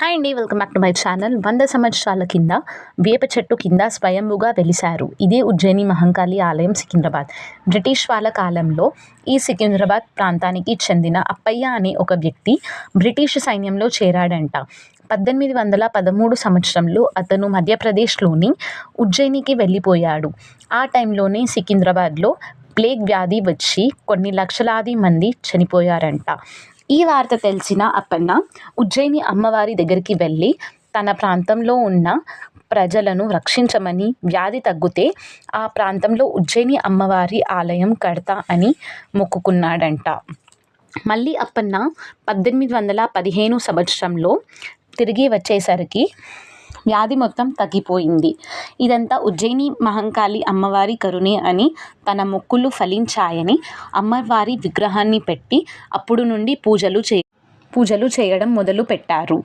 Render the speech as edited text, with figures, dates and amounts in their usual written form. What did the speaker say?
Hi అండి, welcome back to my channel. 100 సంవత్సరాల కింద వేప చెట్టు కింద స్వయంభుగా వెలిశారు. ఇదే ఉజ్జయిని మహంకాళి ఆలయం, సికింద్రాబాద్. బ్రిటిష్ వాళ్ళ కాలంలో ఈ సికింద్రాబాద్ ప్రాంతానికి చెందిన అప్పయ్య అనే ఒక వ్యక్తి బ్రిటిష్ సైన్యంలో చేరాడంట. 1813 సంవత్సరంలో అతను మధ్యప్రదేశ్లోని ఉజ్జయినికి వెళ్ళిపోయాడు. ఆ టైంలోనే సికింద్రాబాద్లో ప్లేగ్ వ్యాధి వచ్చి కొన్ని లక్షలాది మంది చనిపోయారంట. ఈ వార్త తెలిసిన అప్పన్న ఉజ్జయిని అమ్మవారి దగ్గరికి వెళ్ళి తన ప్రాంతంలో ఉన్న ప్రజలను రక్షించమని, వ్యాధి తగ్గితే ఆ ప్రాంతంలో ఉజ్జయిని అమ్మవారి ఆలయం కడతా అని మొక్కుకున్నాడంట. మళ్ళీ అప్పన్న 1815 సంవత్సరంలో తిరిగి వచ్చేసరికి వ్యాధి మొత్తం తగ్గిపోయింది. ఇదంతా ఉజ్జయిని మహంకాళి అమ్మవారి కరుణే అని, తన మొక్కులు ఫలించాయని అమ్మవారి విగ్రహాన్ని పెట్టి అప్పుడు నుండి పూజలు చేయడం మొదలు పెట్టారు.